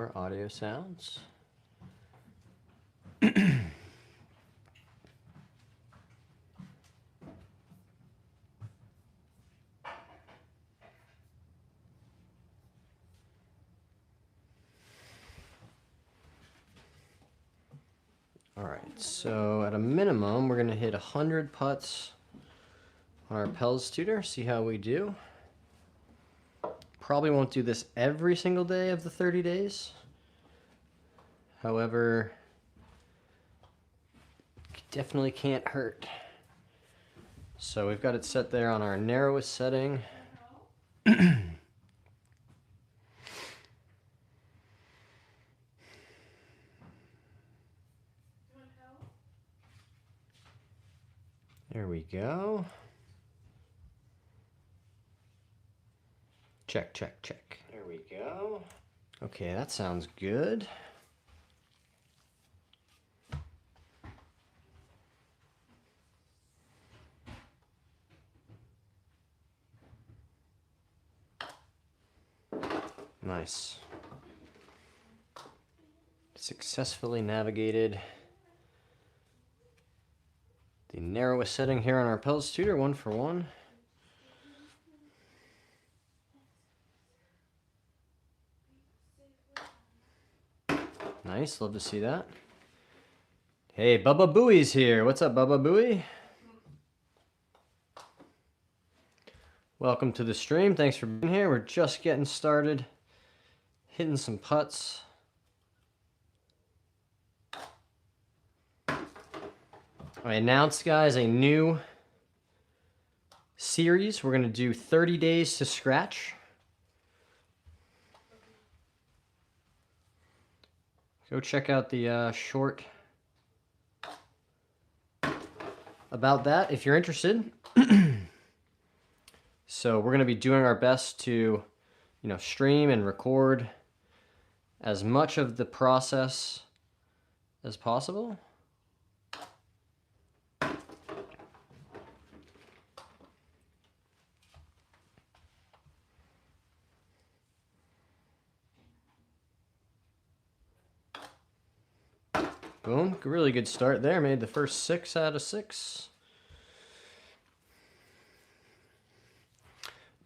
For audio sounds. All right, so at a minimum, we're gonna hit 100 putts on our Pels tutor, see how we do. Probably won't do this every single day of the 30 days. However, definitely can't hurt. So we've got it set there on our narrowest setting. There we go. Check, check, check. There we go. Okay, that sounds good. Nice. Successfully navigated the narrowest setting here on our Pels tutor, 1 for 1. Nice, love to see that. Hey, Bubba Booey's here. What's up, Bubba Booey? Welcome to the stream. Thanks for being here. We're just getting started, hitting some putts. I announced, guys, a new series. We're going to do 30 days to scratch. Go check out the short about that if you're interested. So we're going to be doing our best to, stream and record as much of the process as possible. Boom, really good start there. Made the first 6 out of 6.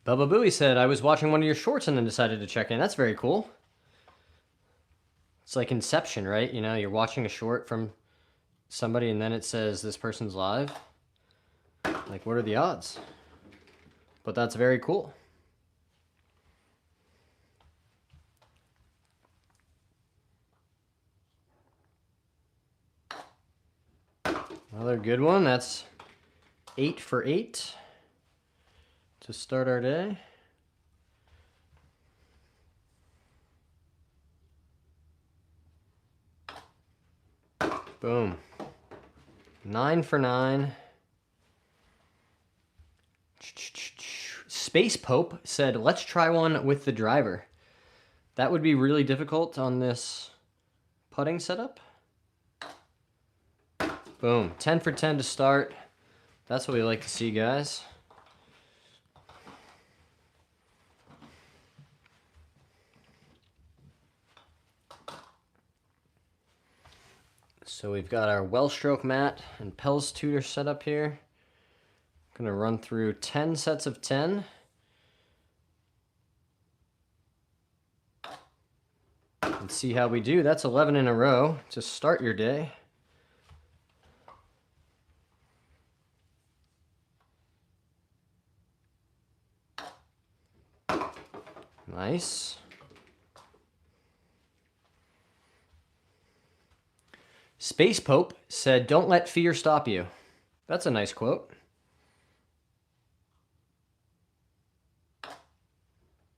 Bubba Booey said, I was watching one of your shorts and then decided to check in. That's very cool. It's like Inception, right? You're watching a short from somebody and then it says this person's live. Like, what are the odds? But that's very cool. Another good one. That's 8 for 8 to start our day. Boom. 9 for 9. Space Pope said, let's try one with the driver. That would be really difficult on this putting setup. Boom. 10 for 10 to start. That's what we like to see, guys. So we've got our well stroke mat and Pels tutor set up here. I'm going to run through 10 sets of 10. And see how we do. That's 11 in a row to start your day. Nice. Space Pope said, don't let fear stop you. That's a nice quote.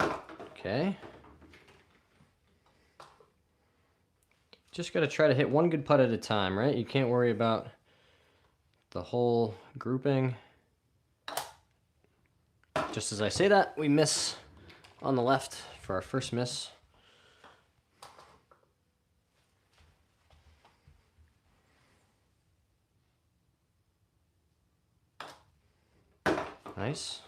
Okay. Just got to try to hit one good putt at a time, right? You can't worry about the whole grouping. Just as I say that, we miss on the left for our first miss. Nice.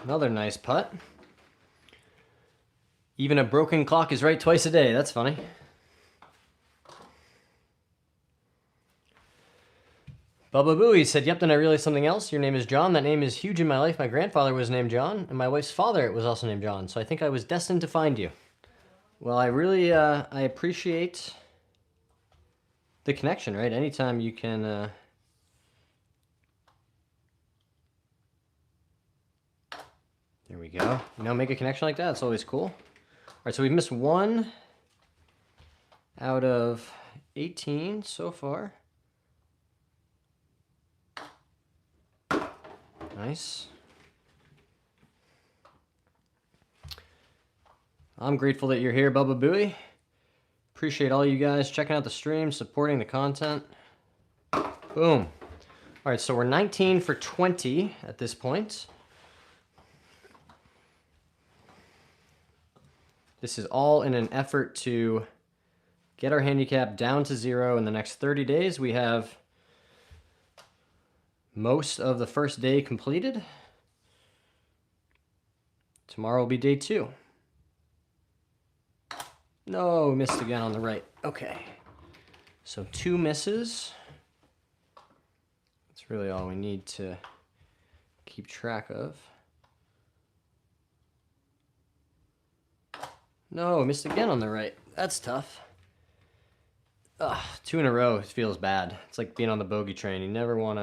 Another nice putt. Even a broken clock is right twice a day. That's funny. Bubba Booey said, yep, then I realized something else. Your name is John. That name is huge in my life. My grandfather was named John, and my wife's father was also named John. So I think I was destined to find you. Well, I really, I appreciate the connection, right? Anytime you can, there we go. You know, make a connection like that. It's always cool. All right, so we've missed 1 out of 18 so far. Nice. I'm grateful that you're here, Bubba Booey. Appreciate all you guys checking out the stream, supporting the content. Boom. All right, so we're 19 for 20 at this point. This is all in an effort to get our handicap down to 0 in the next 30 days. We have most of the first day completed. Tomorrow will be day 2. No, missed again on the right. Okay. So 2 misses. That's really all we need to keep track of. No, missed again on the right. That's tough. Ugh, 2 in a row feels bad. It's like being on the bogey train. You never want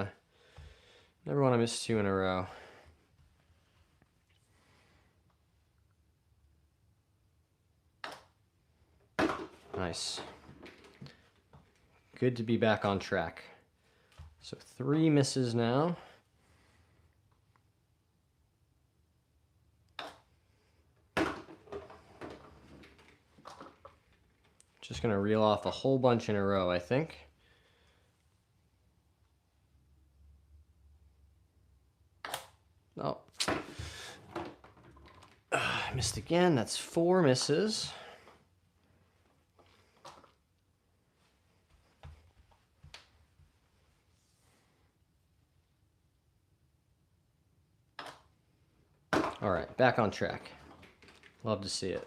to miss 2 in a row. Nice. Good to be back on track. So 3 misses now. Just going to reel off a whole bunch in a row, I think. Oh. I missed again. That's 4 misses. All right, back on track. Love to see it.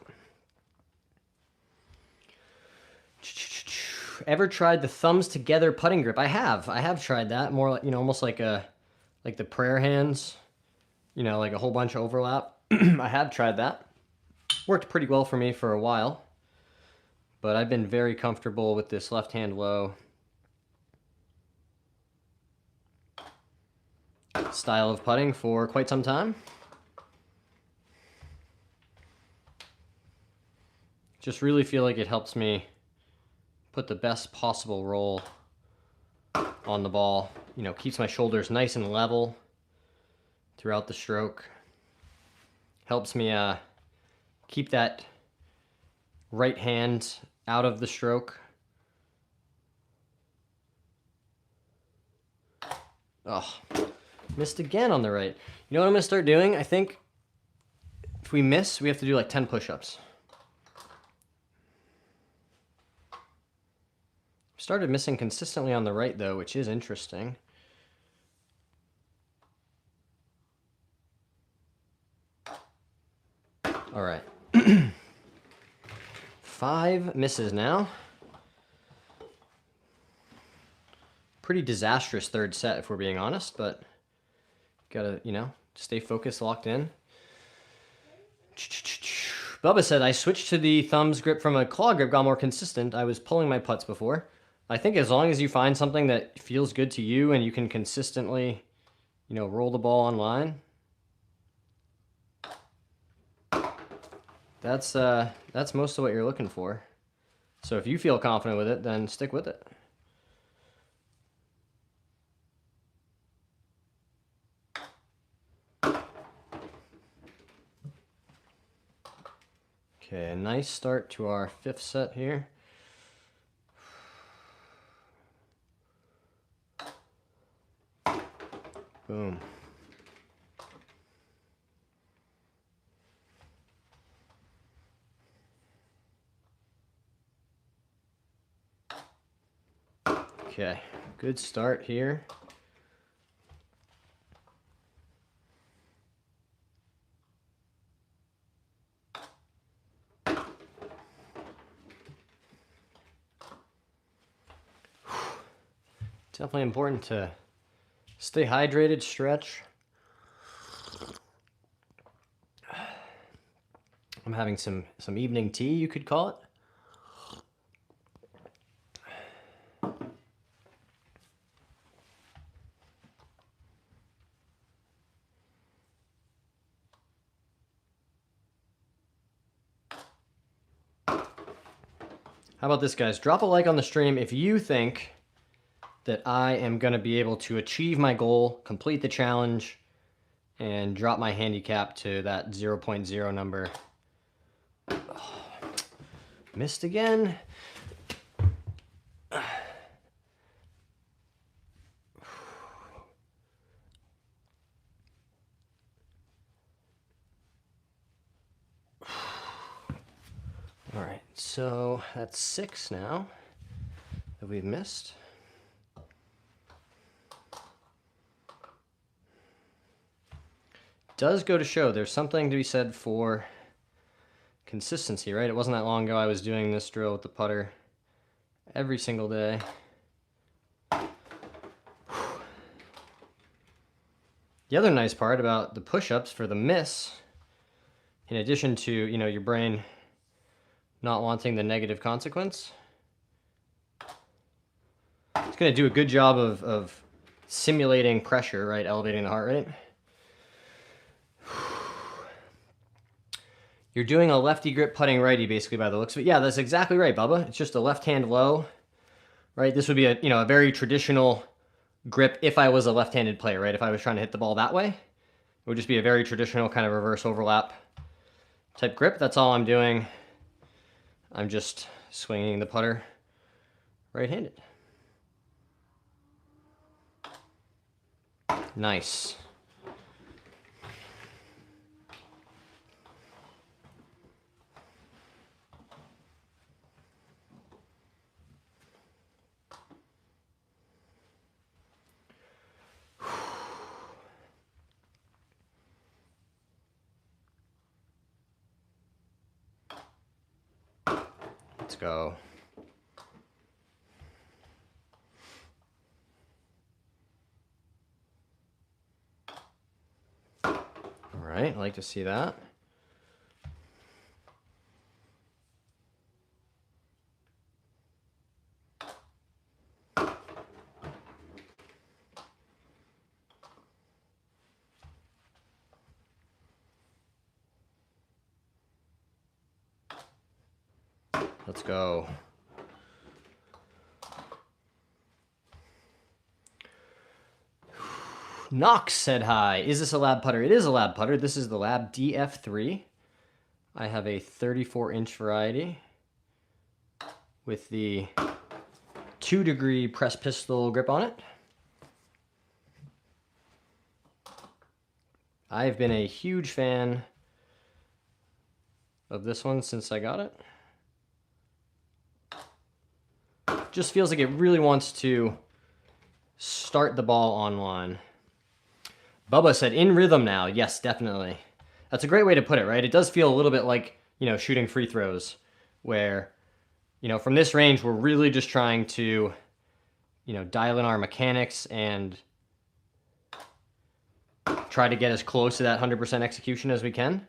Ever tried the thumbs together putting grip? I have tried that. More like, almost like the prayer hands, like a whole bunch of overlap. I have tried that. Worked pretty well for me for a while, but I've been very comfortable with this left hand low style of putting for quite some time. Just really feel like it helps me put the best possible roll on the ball. Keeps my shoulders nice and level throughout the stroke. Helps me keep that right hand out of the stroke. Oh, missed again on the right. You know what I'm gonna start doing? I think if we miss, we have to do like 10 push-ups. Started missing consistently on the right though, which is interesting. All right. 5 misses now. Pretty disastrous third set if we're being honest, but gotta, stay focused, locked in. Bubba said, I switched to the thumbs grip from a claw grip, got more consistent. I was pulling my putts before. I think as long as you find something that feels good to you and you can consistently, roll the ball on line, that's most of what you're looking for. So if you feel confident with it, then stick with it. Okay, a nice start to our 5th set here. Boom. Okay, good start here. definitely important to stay hydrated, stretch. I'm having some evening tea, you could call it. How about this, guys? Drop a like on the stream if you think that I am going to be able to achieve my goal, complete the challenge, and drop my handicap to that 0.0 number. Oh, missed again. All right, so that's 6 now that we've missed. Does go to show there's something to be said for consistency, right? It wasn't that long ago I was doing this drill with the putter every single day. The other nice part about the push-ups for the miss, in addition to, you know, your brain not wanting the negative consequence, it's going to do a good job of simulating pressure, right? Elevating the heart rate. You're doing a lefty grip putting righty, basically, by the looks of it. Yeah, that's exactly right, Bubba. It's just a left hand low, right? This would be a very traditional grip if I was a left-handed player, right? If I was trying to hit the ball that way, it would just be a very traditional kind of reverse overlap type grip. That's all I'm doing. I'm just swinging the putter right-handed. Nice. Let's go. All right, I like to see that. Let's go. Knox said hi. Is this a lab putter? It is a lab putter. This is the Lab DF3. I have a 34-inch variety with the 2-degree press pistol grip on it. I've been a huge fan of this one since I got it. Just feels like it really wants to start the ball on line. Bubba said, in rhythm now. Yes, definitely. That's a great way to put it, right? It does feel a little bit like, shooting free throws where, from this range, we're really just trying to, dial in our mechanics and try to get as close to that 100% execution as we can.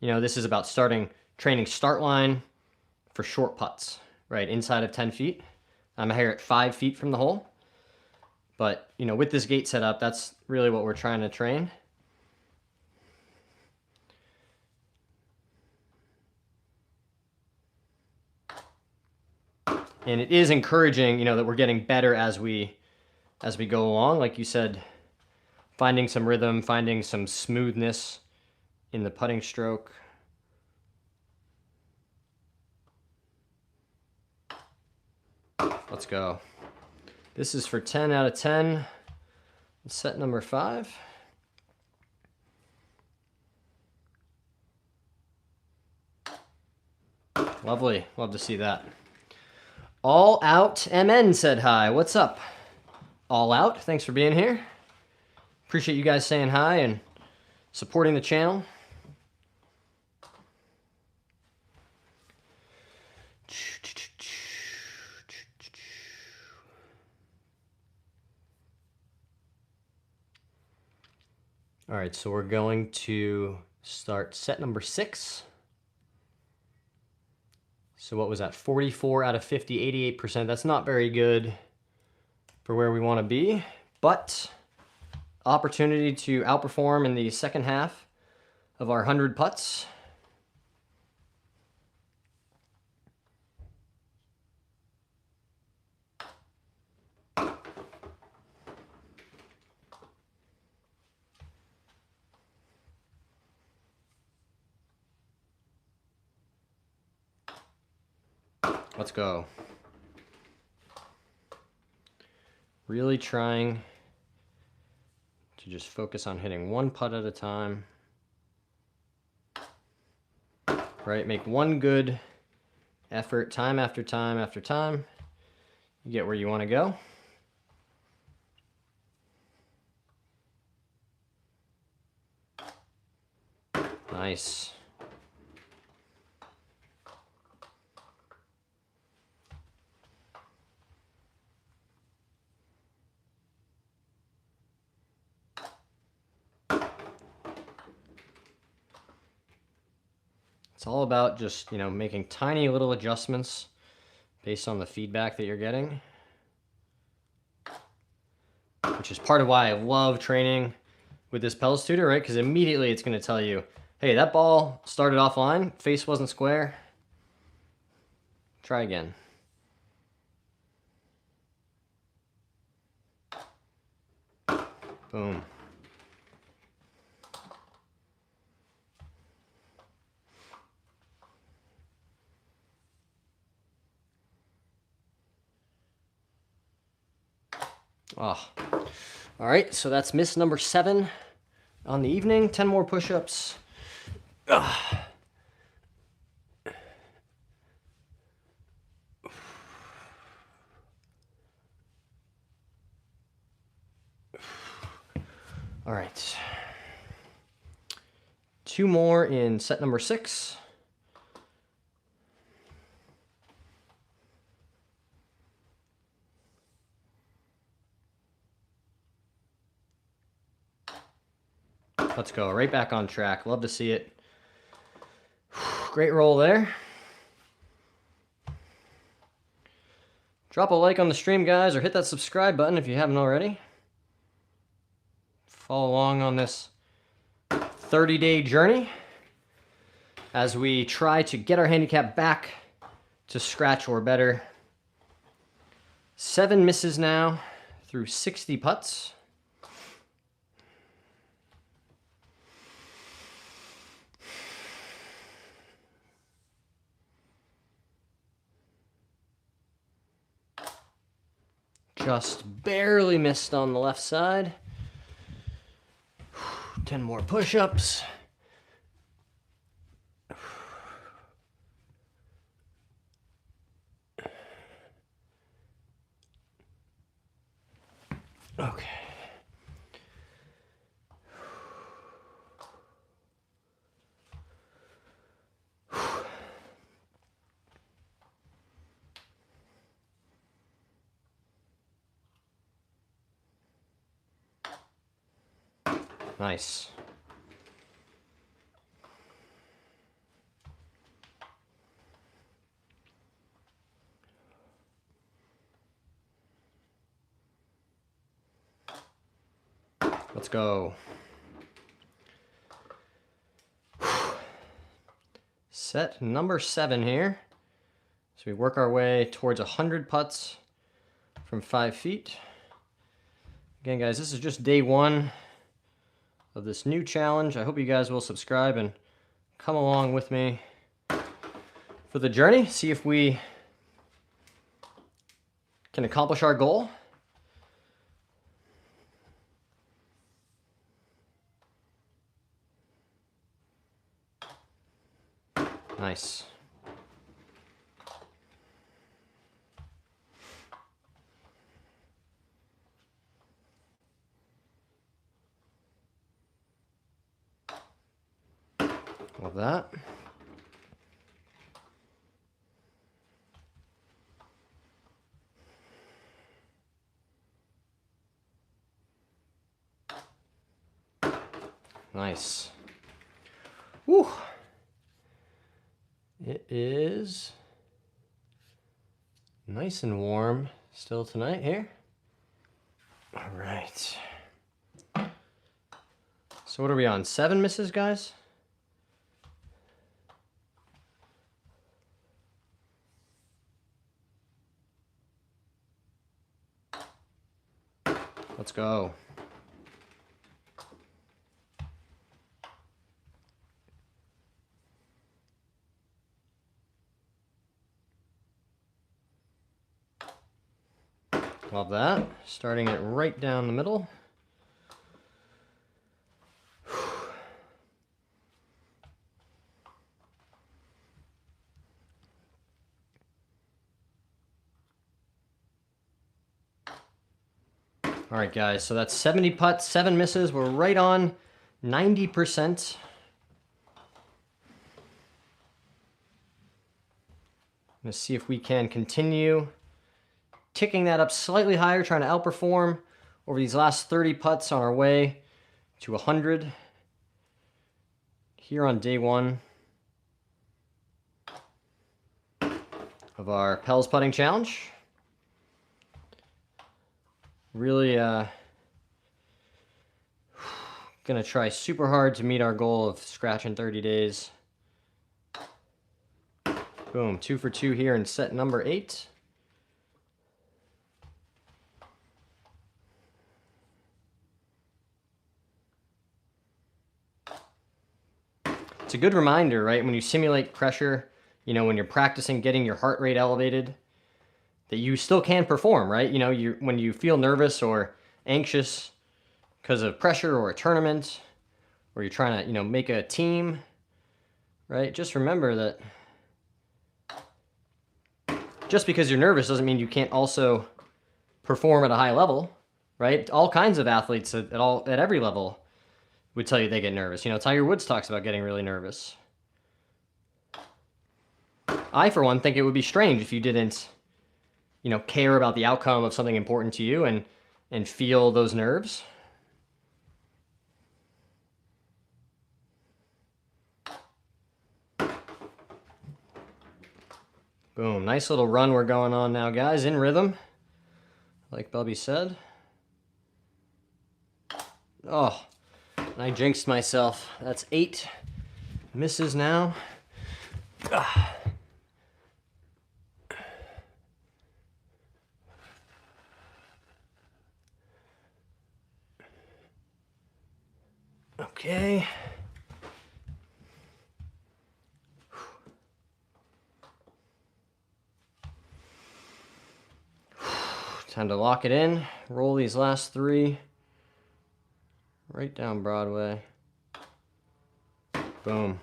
This is about training start line for short putts, right? Inside of 10 feet. I'm here at 5 feet from the hole. But, with this gate set up, that's really what we're trying to train. And it is encouraging, that we're getting better as we go along. Like you said, finding some rhythm, finding some smoothness in the putting stroke. Let's go. This is for 10 out of 10. Set number 5. Lovely. Love to see that. All Out MN said hi. What's up? All Out, thanks for being here. Appreciate you guys saying hi and supporting the channel. All right, so we're going to start set number 6. So what was that? 44 out of 50, 88%. That's not very good for where we want to be, but opportunity to outperform in the second half of our 100 putts. Let's go. Really trying to just focus on hitting one putt at a time. Right, make one good effort time after time after time. You get where you want to go. Nice. It's all about just, making tiny little adjustments based on the feedback that you're getting, which is part of why I love training with this Pels tutor, right? Because immediately it's going to tell you, hey, that ball started offline, face wasn't square. Try again. Boom. Oh. All right, so that's miss number 7 on the evening. 10 more push-ups. All right. 2 more in set number 6. Let's go. Right back on track. Love to see it. Great roll there. Drop a like on the stream, guys, or hit that subscribe button if you haven't already. Follow along on this 30-day journey as we try to get our handicap back to scratch or better. 7 misses now through 60 putts. Just barely missed on the left side. 10 more push-ups. Okay. Nice. Let's go. Set number 7 here. So we work our way towards 100 putts from 5 feet. Again, guys, this is just day 1 of this new challenge. I hope you guys will subscribe and come along with me for the journey. See if we can accomplish our goal. Nice. Love that. Nice. Woo. It is nice and warm still tonight here. All right. So what are we on? 7 misses, guys? Let's go. Love that. Starting it right down the middle. All right, guys, so that's 70 putts, 7 misses. We're right on 90%. Let's see if we can continue ticking that up slightly higher, trying to outperform over these last 30 putts on our way to 100 here on day 1 of our Pels Putting Challenge. Really gonna try super hard to meet our goal of scratching 30 days. Boom, 2 for 2 here in set number 8. It's a good reminder, right? When you simulate pressure, you know, when you're practicing getting your heart rate elevated, that you still can perform, right? You know, when you feel nervous or anxious because of pressure or a tournament, or you're trying to, you know, make a team, right? Just remember that just because you're nervous doesn't mean you can't also perform at a high level, right? All kinds of athletes at every level would tell you they get nervous. You know, Tiger Woods talks about getting really nervous. I, for one, think it would be strange if you didn't, you know, care about the outcome of something important to you and feel those nerves. Boom, nice little run we're going on now, guys, in rhythm, like Bubby said. Oh, and I jinxed myself. That's 8 misses now. Ah. Okay. Time to lock it in. Roll these last 3 right down Broadway. Boom.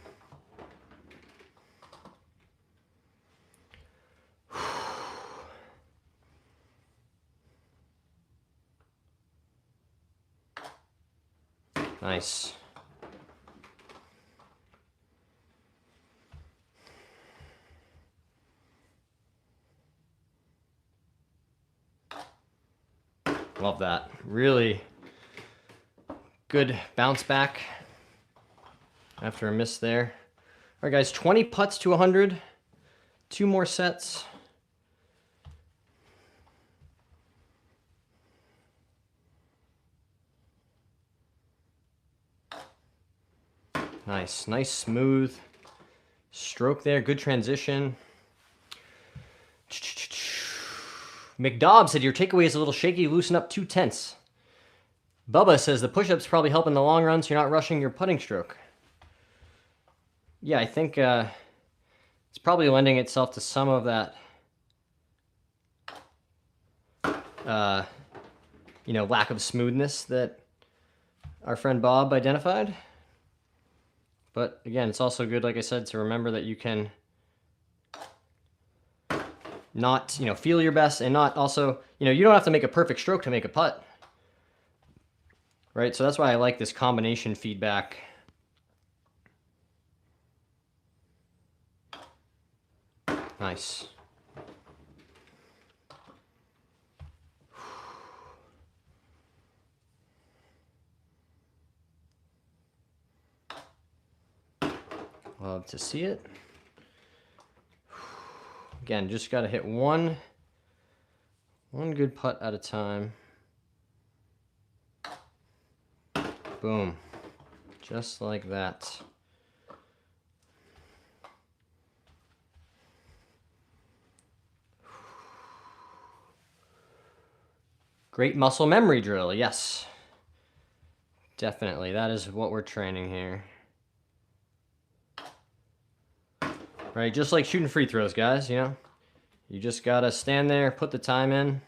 Nice. Love that. Really good bounce back after a miss there. All right, guys, 20 putts to 100. 2 more sets. Nice, nice smooth stroke there. Good transition. McDobb said your takeaway is a little shaky. Loosen up 2 tenths. Bubba says the push-ups probably help in the long run, so you're not rushing your putting stroke. Yeah, I think it's probably lending itself to some of that, you know, lack of smoothness that our friend Bob identified. But again, it's also good, like I said, to remember that you can not, you know, feel your best and not also, you know, you don't have to make a perfect stroke to make a putt. Right? So that's why I like this combination feedback. Nice. Love to see it. Again, just got to hit one good putt at a time. Boom. Just like that. Great muscle memory drill, yes. Definitely, that is what we're training here. Right, just like shooting free throws, guys, you know? You just gotta stand there, put the time in.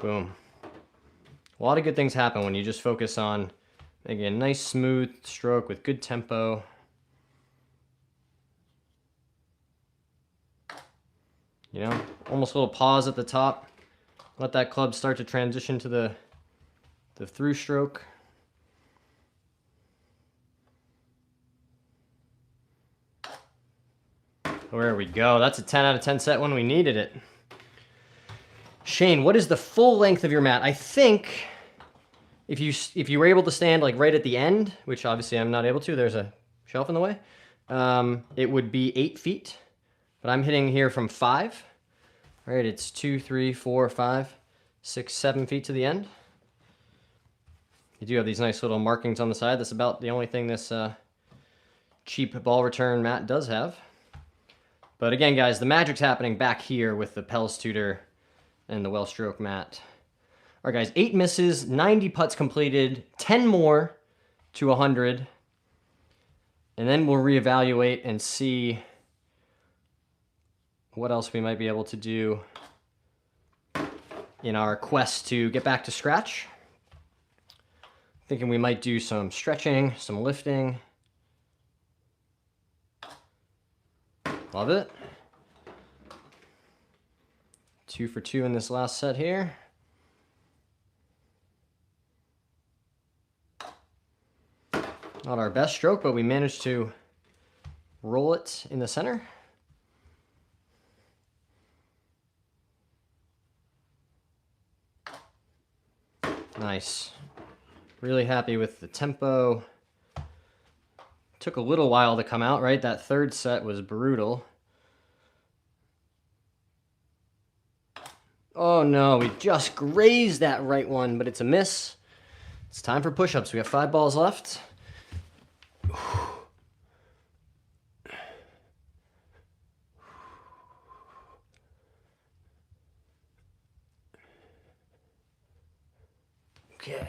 Boom. A lot of good things happen when you just focus on making a nice smooth stroke with good tempo. You know, almost a little pause at the top. Let that club start to transition to the through stroke. There we go. That's a 10 out of 10 set when we needed it. Shane, what is the full length of your mat? I think if you were able to stand like right at the end, which obviously I'm not able to, there's a shelf in the way, it would be 8 feet. But I'm hitting here from 5. All right, it's 2, 3, 4, 5, 6, 7 feet to the end. You do have these nice little markings on the side. That's about the only thing this cheap ball return mat does have. But again, guys, the magic's happening back here with the Pels Tutor and the well stroke mat. All right, guys, 8 misses, 90 putts completed, 10 more to 100. And then we'll reevaluate and see what else we might be able to do in our quest to get back to scratch. Thinking we might do some stretching, some lifting. Love it. 2 for 2 in this last set here. Not our best stroke, but we managed to roll it in the center. Nice. Really happy with the tempo. Took a little while to come out, right? That third set was brutal. Oh no, we just grazed that right one, but it's a miss. It's time for push-ups. We have 5 balls left. Okay.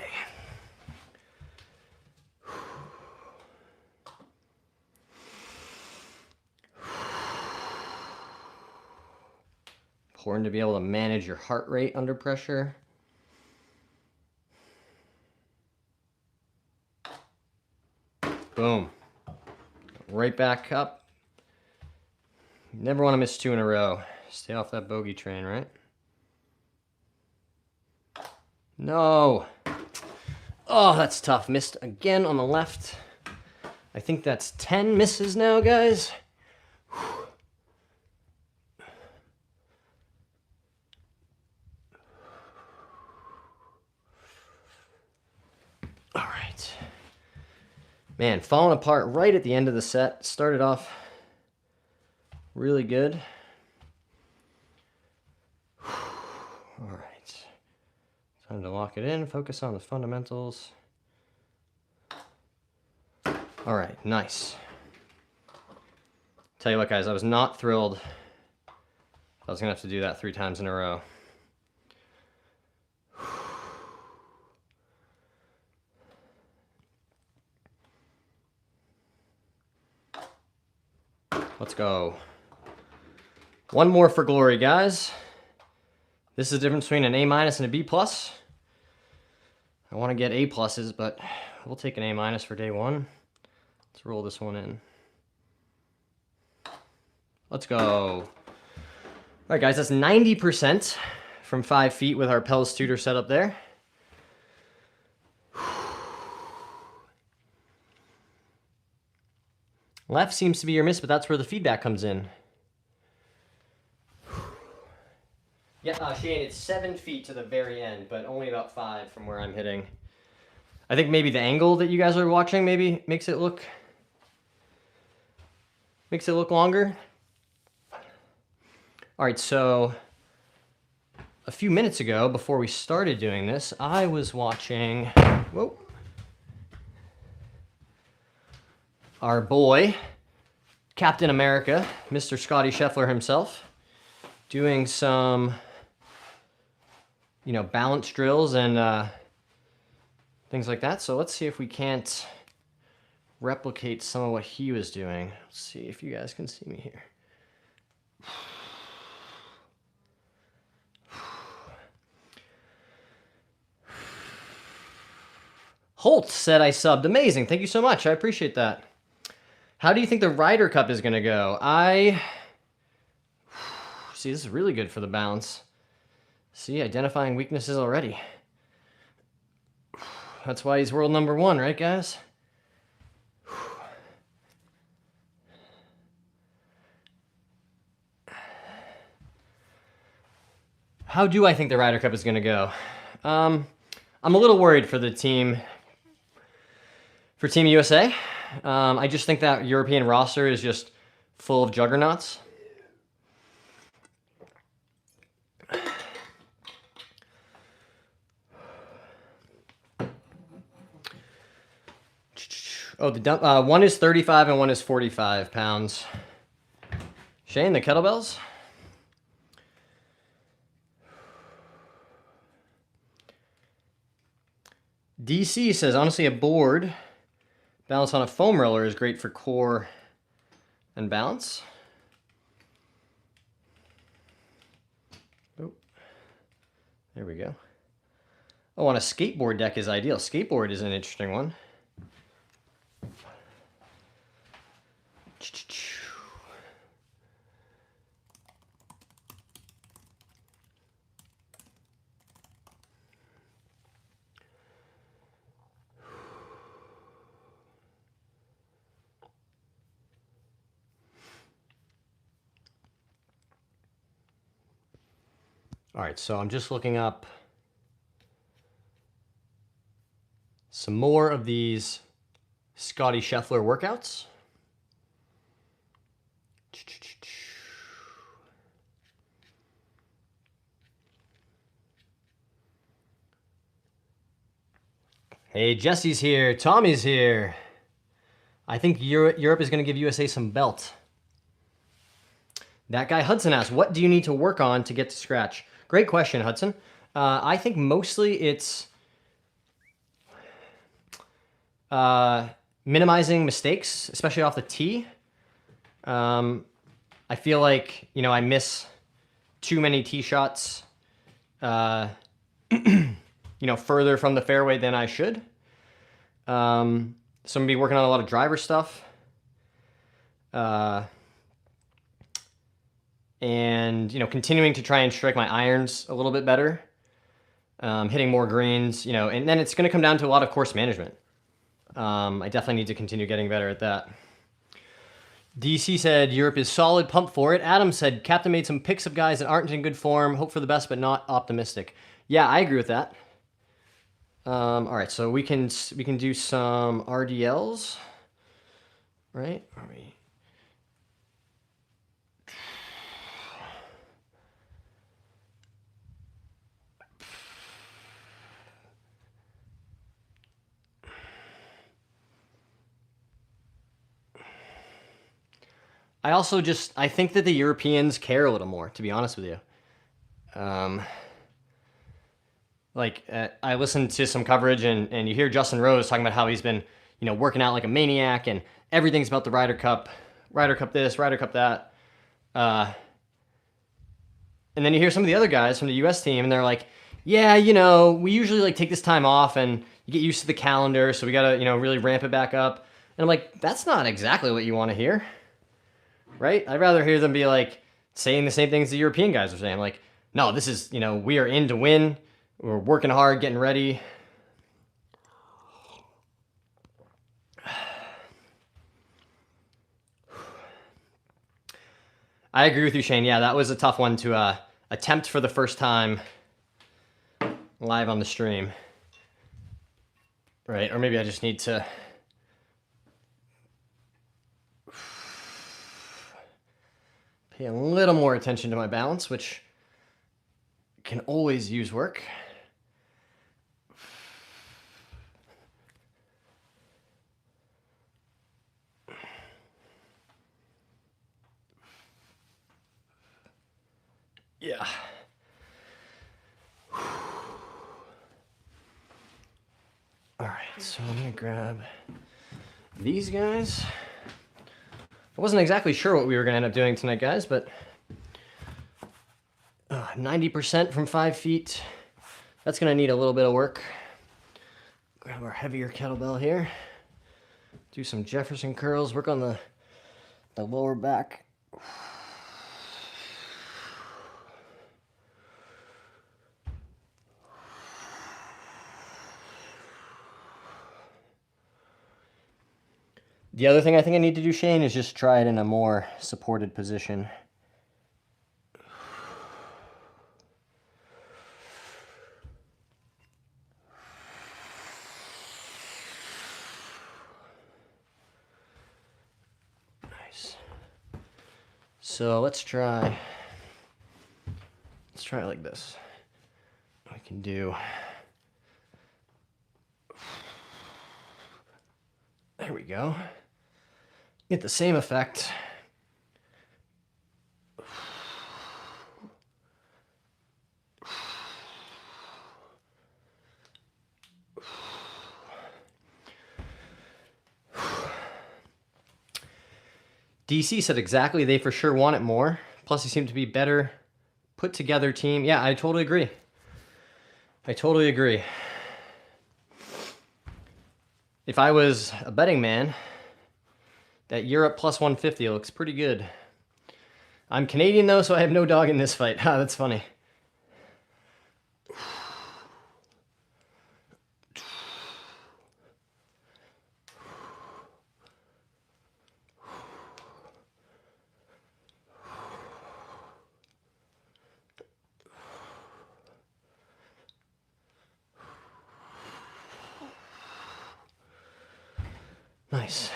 Important to be able to manage your heart rate under pressure. Boom. Right back up. You never want to miss 2 in a row. Stay off that bogey train, right? No. Oh, that's tough. Missed again on the left. I think that's 10 misses now, guys. All right. Man, falling apart right at the end of the set. Started off really good. All right. Time to lock it in, focus on the fundamentals. All right, nice. Tell you what, guys, I was not thrilled. I was gonna have to do that 3 times in a row. Let's go. 1 more for glory, guys. This is the difference between an A- and a B+. I want to get A+, but we'll take an A- for day 1. Let's roll this one in. Let's go. All right, guys, that's 90% from 5 feet with our Pels Tutor setup there. Left seems to be your miss, but that's where the feedback comes in. Yeah, Shane, it's 7 feet to the very end, but only about 5 from where I'm hitting. I think maybe the angle that you guys are watching maybe makes it look longer. All right, so a few minutes ago, before we started doing this, I was watching, whoa, our boy, Captain America, Mr. Scotty Scheffler himself, doing some, balance drills and things like that. So let's see if we can't replicate some of what he was doing. Let's see if you guys can see me here. Holt said I subbed. Amazing. Thank you so much. I appreciate that. How do you think the Ryder Cup is going to go? See, this is really good for the balance. See, identifying weaknesses already. That's why he's world number 1, right, guys? How do I think the Ryder Cup is going to go? I'm a little worried for the team, for Team USA. I just think that European roster is just full of juggernauts. Oh, one is 35 and one is 45 pounds. Shane, the kettlebells? DC says, honestly, a board balance on a foam roller is great for core and balance. Oh, there we go. Oh, on a skateboard deck is ideal. Skateboard is an interesting one. All right, so I'm just looking up some more of these Scotty Scheffler workouts. Hey, Jesse's here. Tommy's here. I think Europe is going to give USA some belt. That guy Hudson asked, what do you need to work on to get to scratch? Great question, Hudson. I think mostly it's minimizing mistakes, especially off the tee. I feel like, I miss too many tee shots, further from the fairway than I should. So I'm going to be working on a lot of driver stuff. And, continuing to try and strike my irons a little bit better, hitting more greens, and then it's going to come down to a lot of course management. I definitely need to continue getting better at that. DC said, Europe is solid, pumped for it. Adam said, Captain made some picks of guys that aren't in good form, hope for the best, but not optimistic. Yeah, I agree with that. All right, so we can do some RDLs, right? Are we... I think that the Europeans care a little more, to be honest with you. I listened to some coverage and you hear Justin Rose talking about how he's been, working out like a maniac and everything's about the Ryder Cup this, Ryder Cup that. And then you hear some of the other guys from the US team and they're like, yeah, we usually take this time off and you get used to the calendar. So we got to, really ramp it back up. And I'm like, that's not exactly what you want to hear. Right? I'd rather hear them be saying the same things the European guys are saying. Like, no, this is, we are in to win. We're working hard, getting ready. I agree with you, Shane. Yeah, that was a tough one to attempt for the first time live on the stream. Right? Or maybe I just need to pay a little more attention to my balance, which can always use work. Yeah. All right, so I'm gonna grab these guys. I wasn't exactly sure what we were gonna end up doing tonight, guys, but 90% from 5 feet. That's gonna need a little bit of work. Grab our heavier kettlebell here. Do some Jefferson curls, work on the lower back. The other thing I think I need to do, Shane, is just try it in a more supported position. Nice. So let's try it like this. I can do, there we go. Get the same effect. DC said exactly, they for sure want it more. Plus they seem to be better put together team. Yeah, I totally agree. I totally agree. If I was a betting man, that Europe plus 150 looks pretty good. I'm Canadian though, so I have no dog in this fight. Ah, that's funny. Nice.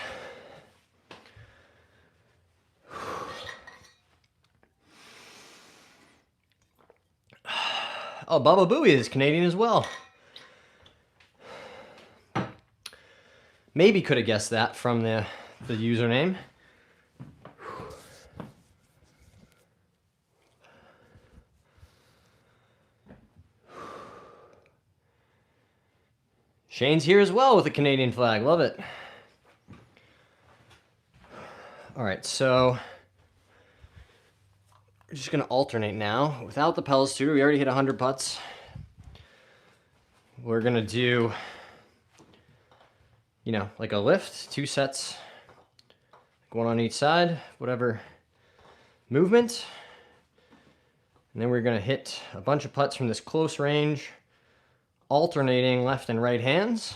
Oh, Baba Booey is Canadian as well. Maybe could have guessed that from the username. Shane's here as well with a Canadian flag. Love it. All right, so we're just going to alternate now. Without the Pellets tutor, we already hit 100 putts. We're going to do, you know, like a lift, 2 sets, one on each side, whatever movement. And then we're going to hit a bunch of putts from this close range, alternating left and right hands.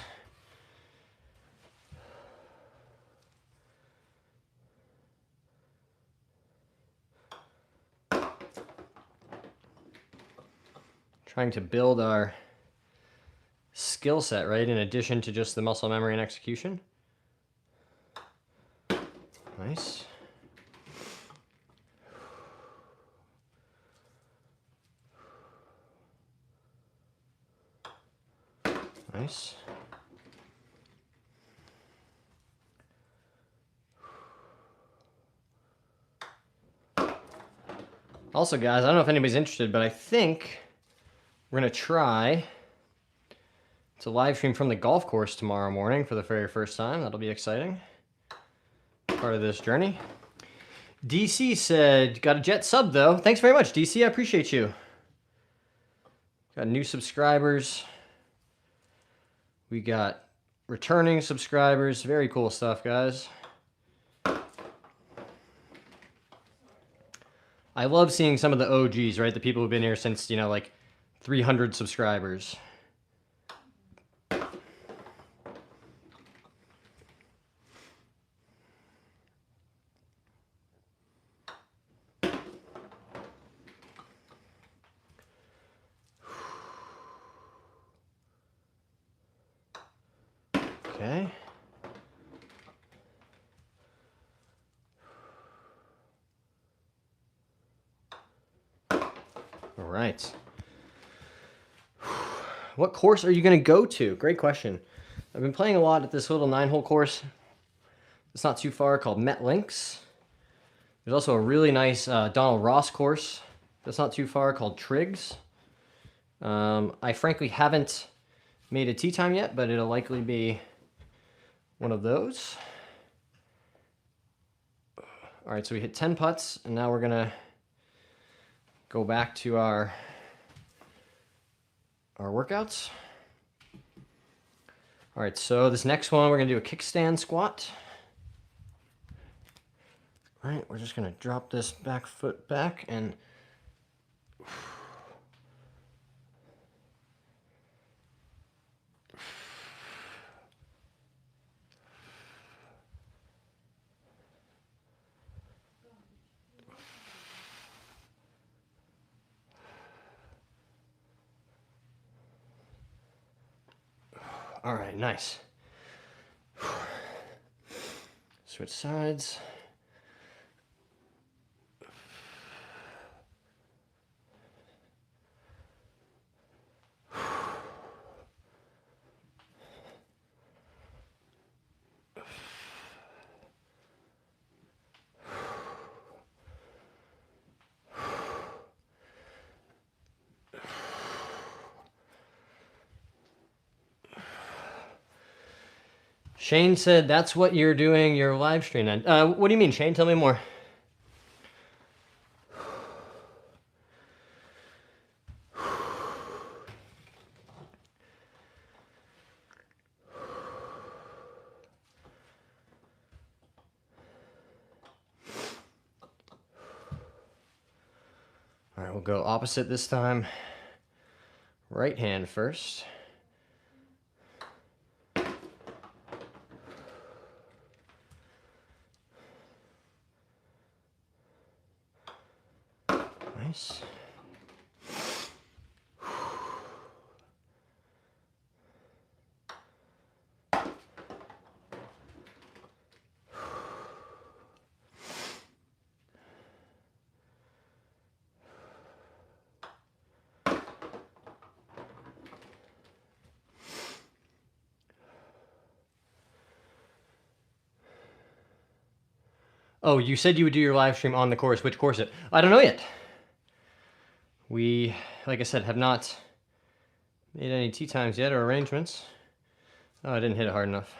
Trying to build our skill set, right, in addition to just the muscle memory and execution. Nice. Nice. Also, guys, I don't know if anybody's interested, but I think we're going to try to live stream from the golf course tomorrow morning for the very first time. That'll be exciting. Part of this journey. DC said, got a jet sub though. Thanks very much, DC. I appreciate you. Got new subscribers. We got returning subscribers. Very cool stuff, guys. I love seeing some of the OGs, right? The people who've been here since, you know, like 300 subscribers. Okay. All right. What course are you going to go to? Great question. I've been playing a lot at this little 9-hole course. It's not too far, called Met Links. There's also a really nice Donald Ross course that's not too far, called Triggs. I frankly haven't made a tee time yet, but it'll likely be one of those. All right, so we hit 10 putts, and now we're gonna go back to our workouts. All right, so this next one, we're gonna do a kickstand squat. All right, we're just gonna drop this back foot back and all right, nice. Switch sides. Shane said that's what you're doing your live stream then. What do you mean, Shane? Tell me more. All right, we'll go opposite this time. Right hand first. Nice. Oh, you said you would do your live stream on the course. Which course it? I don't know yet. We, like I said, have not made any tee times yet or arrangements. Oh, I didn't hit it hard enough.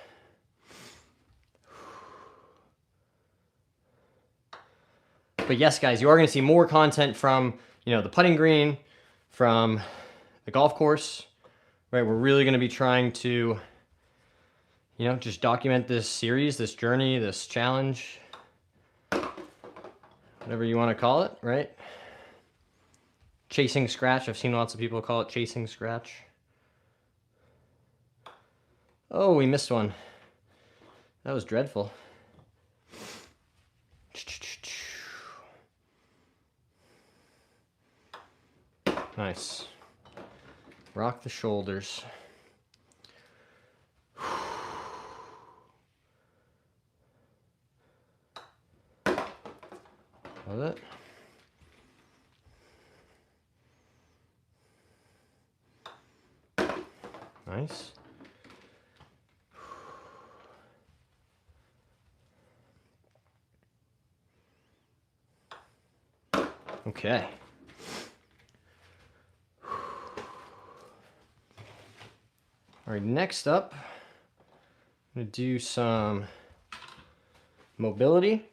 But yes, guys, you are going to see more content from, the putting green, from the golf course, right? We're really going to be trying to, just document this series, this journey, this challenge, whatever you want to call it, right? Chasing scratch. I've seen lots of people call it chasing scratch. Oh, we missed one. That was dreadful. Nice. Rock the shoulders. Love it. Nice. Okay. All right, next up, I'm going to do some mobility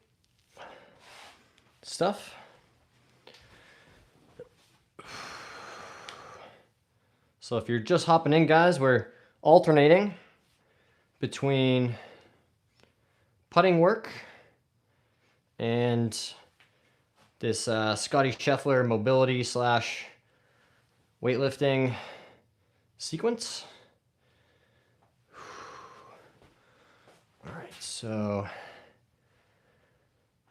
stuff. So if you're just hopping in, guys, we're alternating between putting work and this Scotty Scheffler mobility / weightlifting sequence. All right, so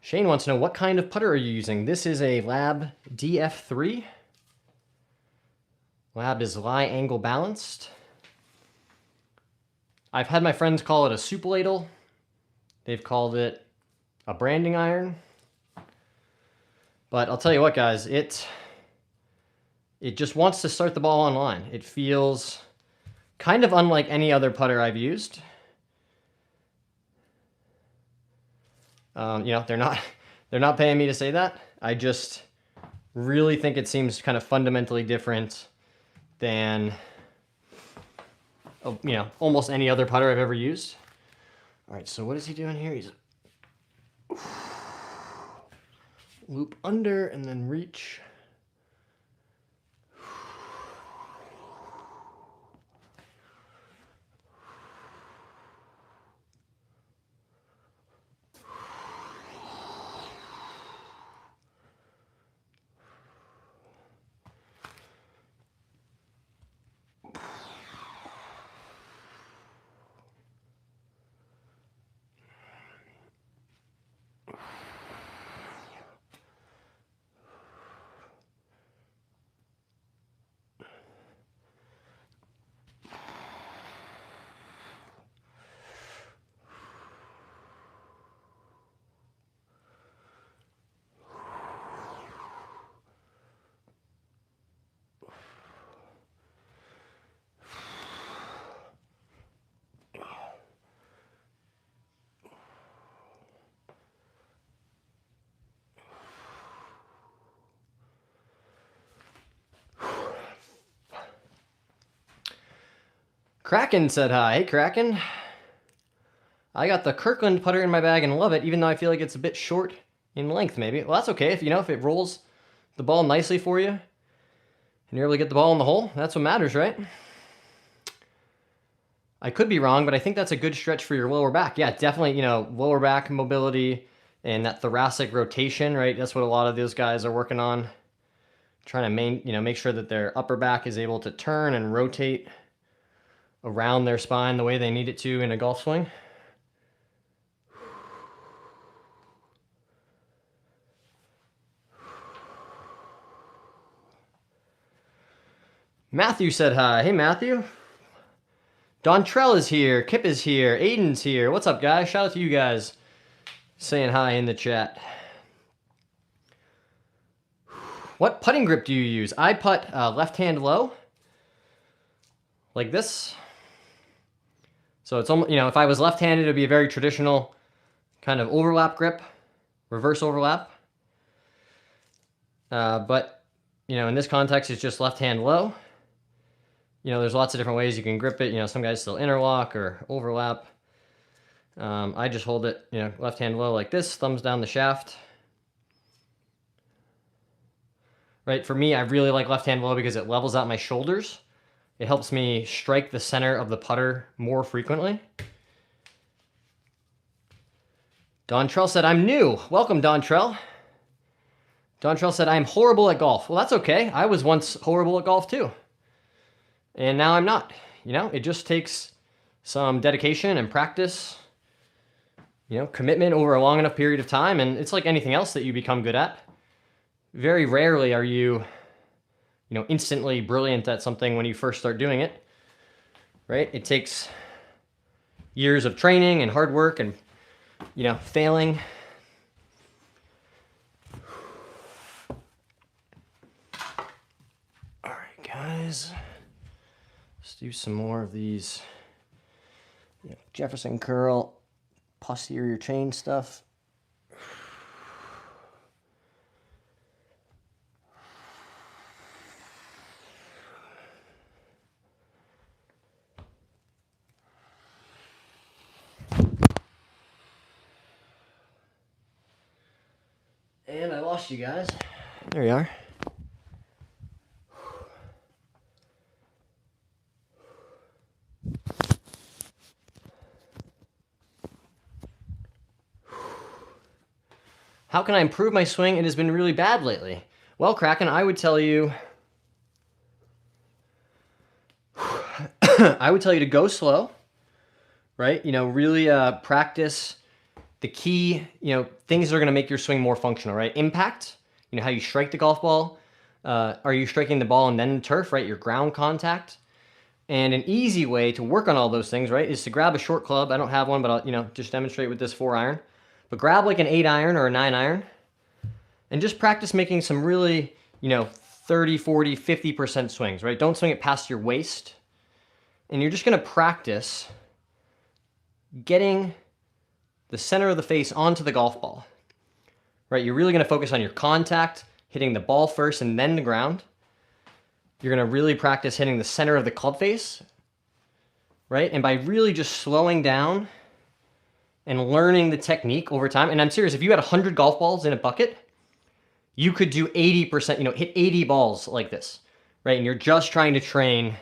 Shane wants to know, what kind of putter are you using? This is a Lab DF3. Lab is lie angle balanced. I've had my friends call it a soup ladle. They've called it a branding iron. But I'll tell you what, guys, it just wants to start the ball on line. It feels kind of unlike any other putter I've used. You know, they're not paying me to say that. I just really think it seems kind of fundamentally different than, you know, almost any other putter I've ever used. All right, so what is he doing here? He's loop under and then reach. Kraken said hi. Hey, Kraken. I got the Kirkland putter in my bag and love it, even though I feel like it's a bit short in length, maybe. Well, that's okay. If, you know, if it rolls the ball nicely for you and you're able to get the ball in the hole, that's what matters, right? I could be wrong, but I think that's a good stretch for your lower back. Yeah, definitely, you know, lower back mobility and that thoracic rotation, right? That's what a lot of those guys are working on. Trying to make sure that their upper back is able to turn and rotate around their spine the way they need it to in a golf swing. Matthew said hi. Hey, Matthew. Dontrell is here. Kip is here. Aiden's here. What's up, guys? Shout out to you guys saying hi in the chat. What putting grip do you use? I putt left hand low, like this. So it's almost, you know, if I was left-handed, it would be a very traditional kind of overlap grip, reverse overlap. But, you know, in this context, it's just left hand low. You know, there's lots of different ways you can grip it. You know, some guys still interlock or overlap. I just hold it, you know, left hand low like this, thumbs down the shaft. Right, for me, I really like left hand low because it levels out my shoulders. It helps me strike the center of the putter more frequently. Dontrell said, I'm new. Welcome, Dontrell. Dontrell said, I'm horrible at golf. Well, that's okay. I was once horrible at golf too. And now I'm not. You know, it just takes some dedication and practice, you know, commitment over a long enough period of time. And it's like anything else that you become good at. Very rarely are you, you know, instantly brilliant at something when you first start doing it, right? It takes years of training and hard work and, you know, failing. All right, guys, let's do some more of these, you know, Jefferson curl, posterior chain stuff. And I lost you guys. There you are. How can I improve my swing? It has been really bad lately. Well, Kraken, I would tell you to go slow, right? You know, really practice the key, you know, things that are going to make your swing more functional, right? Impact, you know, how you strike the golf ball. Are you striking the ball and then turf, right? Your ground contact. And an easy way to work on all those things, right, is to grab a short club. I don't have one, but I'll, just demonstrate with this 4-iron. But grab like an 8-iron or a 9-iron and just practice making some really, 30, 40, 50% swings, right? Don't swing it past your waist. And you're just going to practice getting the center of the face onto the golf ball, right? You're really going to focus on your contact, hitting the ball first and then the ground. You're going to really practice hitting the center of the club face, right? And by really just slowing down and learning the technique over time, and I'm serious, if you had 100 golf balls in a bucket, you could do 80%, hit 80 balls like this, right? And you're just trying to train,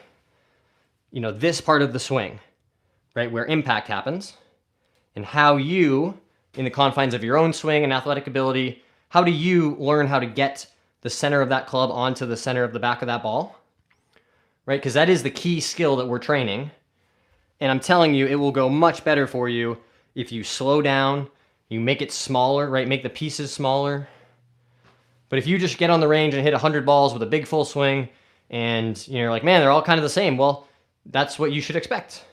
this part of the swing, right? Where impact happens, and how you, in the confines of your own swing and athletic ability, how do you learn how to get the center of that club onto the center of the back of that ball, right? Because that is the key skill that we're training. And I'm telling you, it will go much better for you if you slow down, you make it smaller, right? Make the pieces smaller. But if you just get on the range and hit 100 balls with a big full swing and you're like, man, they're all kind of the same. Well, that's what you should expect.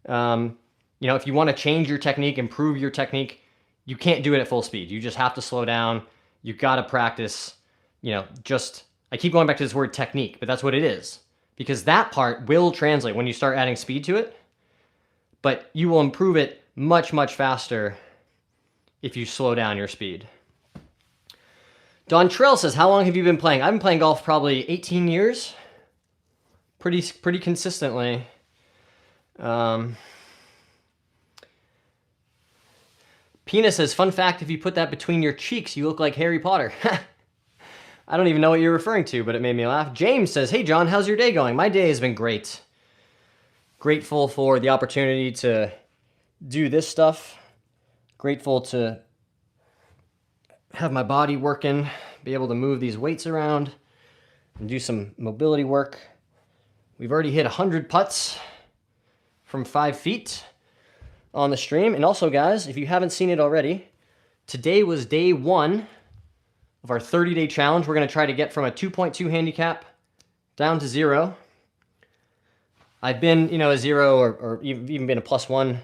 If you want to change your technique, improve your technique, you can't do it at full speed. You just have to slow down. You got to practice, I keep going back to this word technique, but that's what it is. Because that part will translate when you start adding speed to it, but you will improve it much, much faster if you slow down your speed. Don Trell says, how long have you been playing? I've been playing golf probably 18 years. Pretty consistently. Pina says, fun fact, if you put that between your cheeks, you look like Harry Potter. I don't even know what you're referring to, but it made me laugh. James says, hey, John, how's your day going? My day has been great. Grateful for the opportunity to do this stuff. Grateful to have my body working, be able to move these weights around and do some mobility work. We've already hit 100 putts from 5 feet on the stream. And also, guys, if you haven't seen it already, today was day 1 of our 30-day challenge. We're going to try to get from a 2.2 handicap down to 0. I've been, a 0 or even been a +1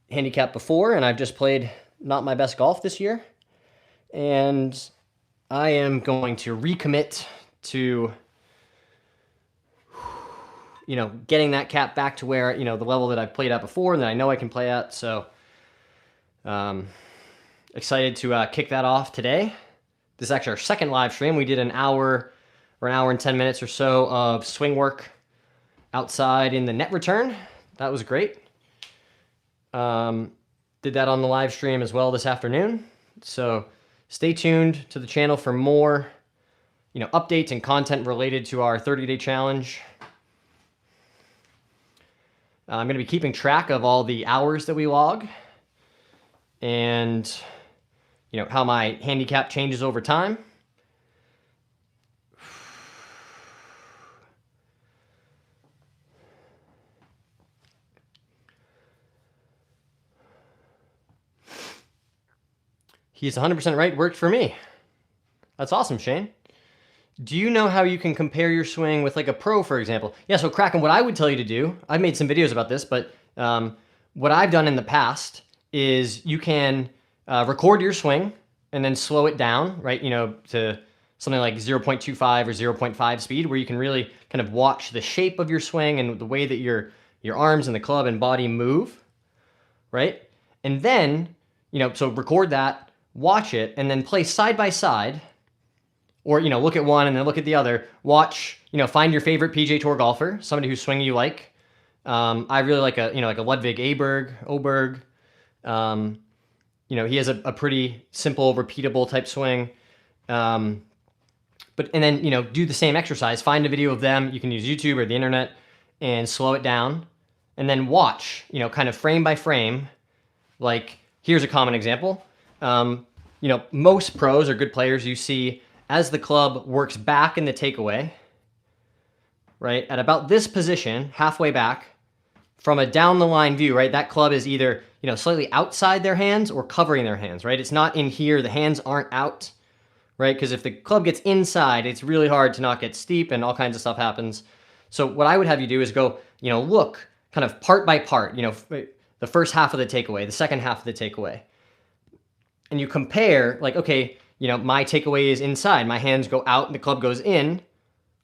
handicap before, and I've just played not my best golf this year. And I am going to recommit to, getting that cap back to where, the level that I've played at before and that I know I can play at. So excited to kick that off today. This is actually our second live stream. We did an hour and 10 minutes or so of swing work outside in the net return. That was great. Did that on the live stream as well this afternoon. So stay tuned to the channel for more, updates and content related to our 30-day challenge. I'm going to be keeping track of all the hours that we log and, how my handicap changes over time. He's 100% right. Worked for me. That's awesome, Shane. Do you know how you can compare your swing with like a pro, for example? Yeah, so Kraken, what I would tell you to do, I've made some videos about this, but what I've done in the past is you can record your swing and then slow it down, right? To something like 0.25 or 0.5 speed, where you can really kind of watch the shape of your swing and the way that your arms and the club and body move, right? And then, so record that, watch it, and then play side by side, or, look at one and then look at the other. Watch, find your favorite PGA Tour golfer, somebody whose swing you like. I really like a Ludwig Oberg. He has a pretty simple, repeatable type swing. And then, do the same exercise. Find a video of them. You can use YouTube or the internet and slow it down. And then watch, kind of frame by frame. Like, here's a common example. Most pros or good players you see as the club works back in the takeaway, right? At about this position, halfway back, from a down the line view, right? That club is either, slightly outside their hands or covering their hands, right? It's not in here. The hands aren't out, right? Because if the club gets inside, it's really hard to not get steep and all kinds of stuff happens. So what I would have you do is go, look kind of part by part, the first half of the takeaway, the second half of the takeaway. And you compare, like, okay, my takeaway is inside. My hands go out and the club goes in.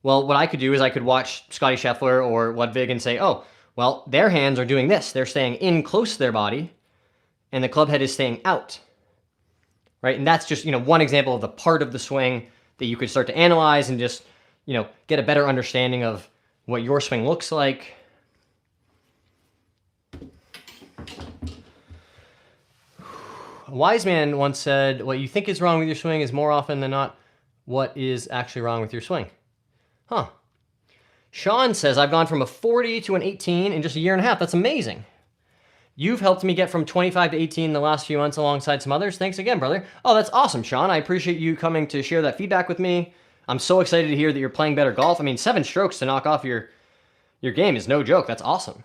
Well, what I could do is I could watch Scotty Scheffler or Ludwig and say, oh, well, their hands are doing this. They're staying in close to their body, and the club head is staying out. Right? And that's just, one example of the part of the swing that you could start to analyze and just, get a better understanding of what your swing looks like. A wise man once said, what you think is wrong with your swing is more often than not what is actually wrong with your swing. Huh. Sean says, I've gone from a 40 to an 18 in just a year and a half. That's amazing. You've helped me get from 25 to 18 the last few months alongside some others. Thanks again, brother. Oh, that's awesome, Sean. I appreciate you coming to share that feedback with me. I'm so excited to hear that you're playing better golf. I mean, 7 strokes to knock off your game is no joke. That's awesome.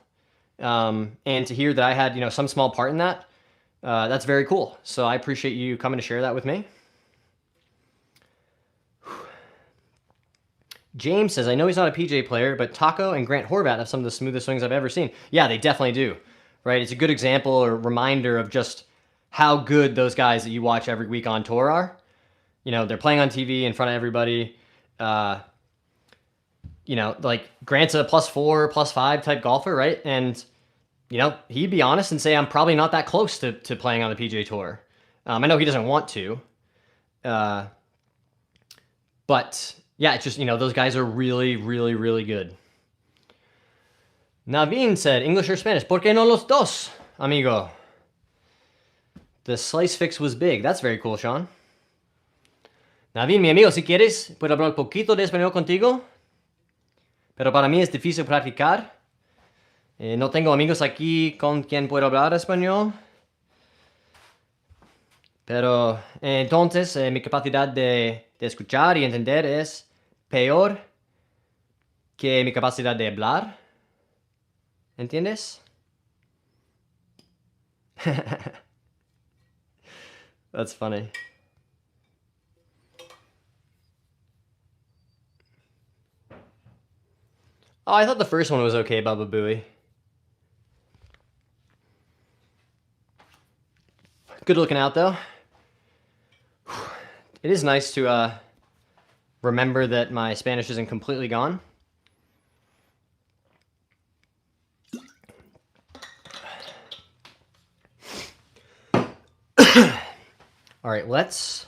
And to hear that I had, some small part in that, that's very cool. So I appreciate you coming to share that with me. James says, I know he's not a PJ player, but Taco and Grant Horvat have some of the smoothest swings I've ever seen. Yeah, they definitely do. Right? It's a good example or reminder of just how good those guys that you watch every week on tour are. They're playing on TV in front of everybody. Like Grant's a +4, +5 type golfer, right? And, he'd be honest and say, I'm probably not that close to playing on the PGA Tour. I know he doesn't want to. But, yeah, it's just, those guys are really, really, really good. Naveen said, English or Spanish? ¿Por qué no los dos, amigo? The slice fix was big. That's very cool, Sean. Naveen, mi amigo, si quieres, puedo hablar un poquito de español contigo. Pero para mí es difícil practicar. No tengo amigos aquí con quien puedo hablar español. Pero entonces mi capacidad de escuchar y entender es peor que mi capacidad de hablar. ¿Entiendes? That's funny. Oh, I thought the first one was okay, Baba Booey. Good looking out, though. It is nice to remember that my Spanish isn't completely gone. All right, let's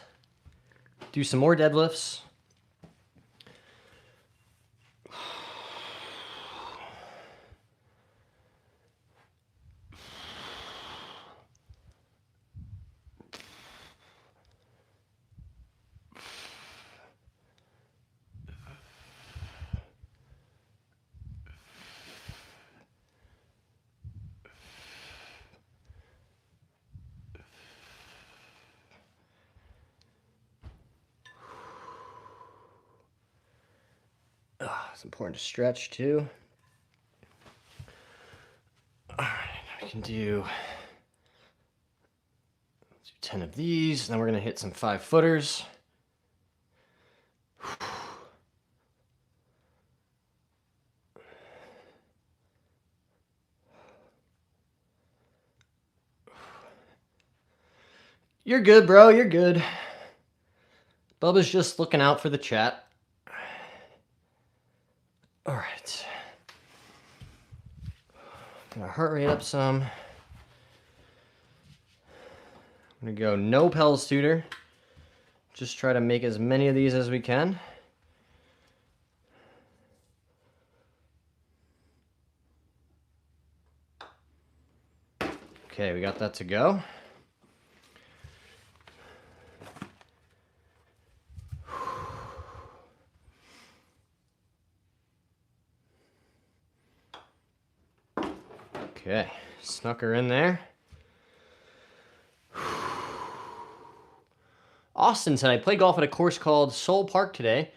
do some more deadlifts. It's important to stretch too. All right, I can do 10 of these. Then we're going to hit some 5-footers. You're good, bro. You're good. Bubba's just looking out for the chat. All right. Get our heart rate up some. I'm going to go no Pels tutor. Just try to make as many of these as we can. Okay, we got that to go. Okay, snuck her in there. Austin said, I played golf at a course called Soul Park today.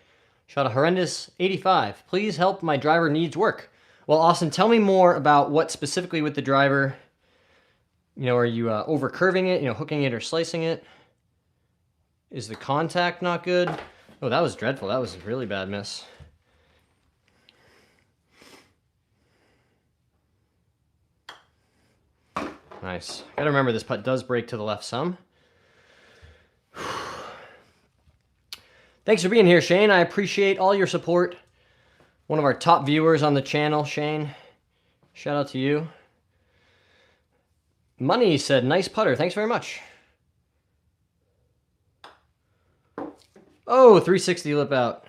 Shot a horrendous 85. Please help, my driver needs work. Well, Austin, tell me more about what specifically with the driver. Are you over curving it, hooking it or slicing it? Is the contact not good? Oh, that was dreadful. That was a really bad miss. Nice. Gotta remember this putt does break to the left some. Thanks for being here, Shane. I appreciate all your support. One of our top viewers on the channel, Shane. Shout out to you. Money said, nice putter. Thanks very much. Oh, 360 lip out.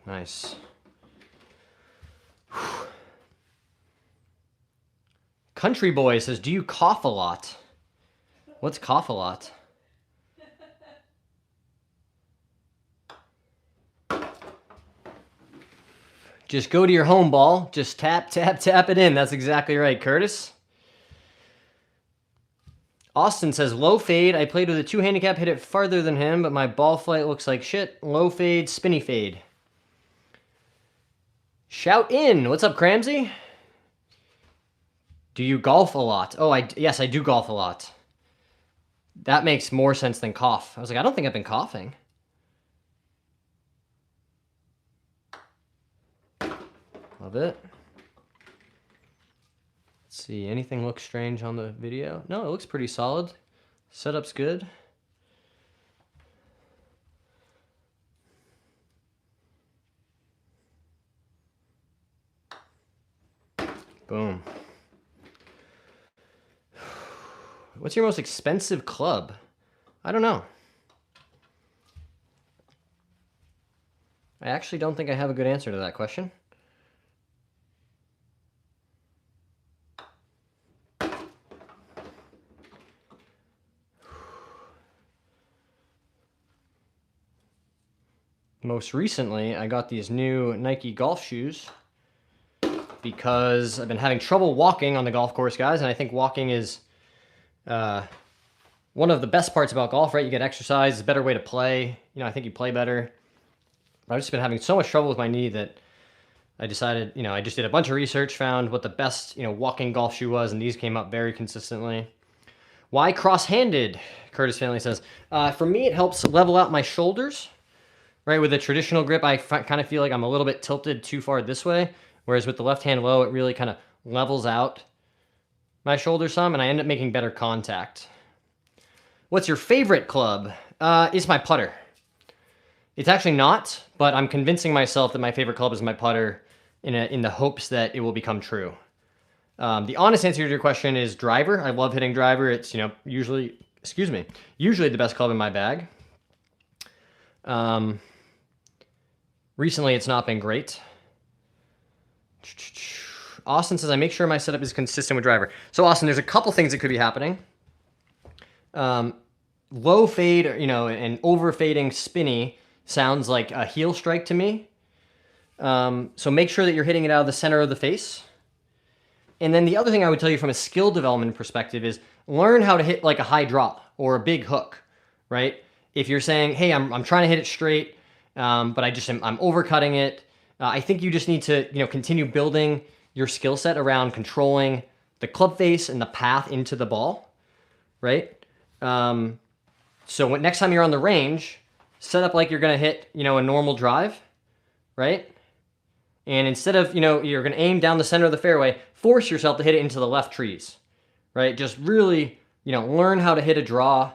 Nice. Country Boy says, do you cough a lot? What's cough a lot? Just go to your home ball. Just tap, tap, tap it in. That's exactly right, Curtis. Austin says, low fade. I played with a 2 handicap, hit it farther than him, but my ball flight looks like shit. Low fade, spinny fade. Shout in. What's up, Cramsey? Do you golf a lot? Oh, yes, I do golf a lot. That makes more sense than cough. I was like, I don't think I've been coughing. Love it. Let's see, anything looks strange on the video? No, it looks pretty solid. Setup's good. Boom. What's your most expensive club? I don't know. I actually don't think I have a good answer to that question. Most recently, I got these new Nike golf shoes because I've been having trouble walking on the golf course, guys, and I think walking is one of the best parts about golf, right? You get exercise, it's a better way to play. You know, I think you play better. I've just been having so much trouble with my knee that I decided, you know, I just did a bunch of research, found what the best, you know, walking golf shoe was, and these came up very consistently. Why cross-handed? Curtis Family says, for me, it helps level out my shoulders. Right, with a traditional grip, I kind of feel like I'm a little bit tilted too far this way, whereas with the left hand low, it really kind of levels out my shoulder some, and I end up making better contact. What's your favorite club? It's my putter. It's actually not, but I'm convincing myself that my favorite club is my putter in the hopes that it will become true. The honest answer to your question is driver. I love hitting driver. It's, you know, usually the best club in my bag. Recently, it's not been great. Austin says, I make sure my setup is consistent with driver. So, Austin, there's a couple things that could be happening. Low fade, you know, and over fading spinny sounds like a heel strike to me. So make sure that you're hitting it out of the center of the face. And then the other thing I would tell you from a skill development perspective is learn how to hit like a high drop or a big hook, right? If you're saying, hey, I'm trying to hit it straight, but I'm overcutting it. I think you just need to, you know, continue building your skill set around controlling the club face and the path into the ball, right? So next time you're on the range, set up like you're going to hit, you know, a normal drive, right? And instead of, you know, you're going to aim down the center of the fairway, force yourself to hit it into the left trees, right? Just really, you know, learn how to hit a draw,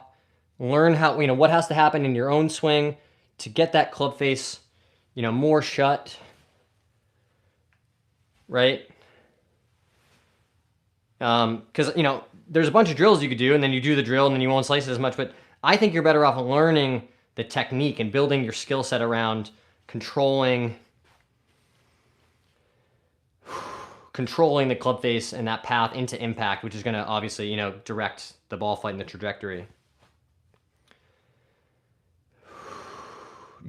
learn how, you know, what has to happen in your own swing to get that club face, you know, more shut, right? Because, you know, there's a bunch of drills you could do, and then you do the drill, and then you won't slice it as much, but I think you're better off learning the technique and building your skill set around controlling the club face and that path into impact, which is going to obviously, you know, direct the ball flight and the trajectory.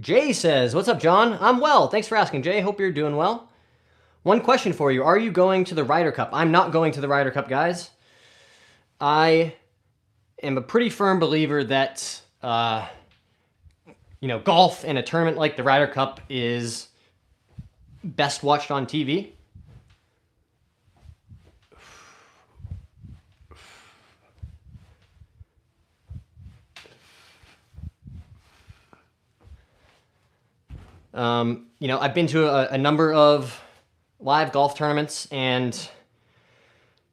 Jay says, what's up, John? I'm well. Thanks for asking, Jay. Hope you're doing well. One question for you. Are you going to the Ryder Cup? I'm not going to the Ryder Cup, guys. I am a pretty firm believer that, you know, golf in a tournament like the Ryder Cup is best watched on TV. You know, I've been to a number of live golf tournaments and,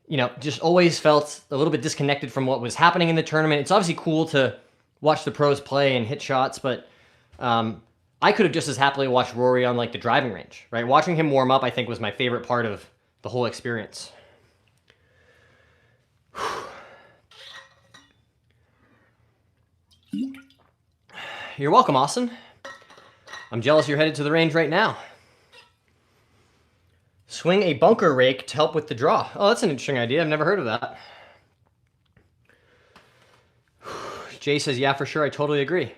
you know, just always felt a little bit disconnected from what was happening in the tournament. It's obviously cool to watch the pros play and hit shots, but I could have just as happily watched Rory on like the driving range, right? Watching him warm up, I think, was my favorite part of the whole experience. You're welcome, Austin. I'm jealous you're headed to the range right now. Swing a bunker rake to help with the draw. Oh, that's an interesting idea. I've never heard of that. Jay says, yeah, for sure. I totally agree.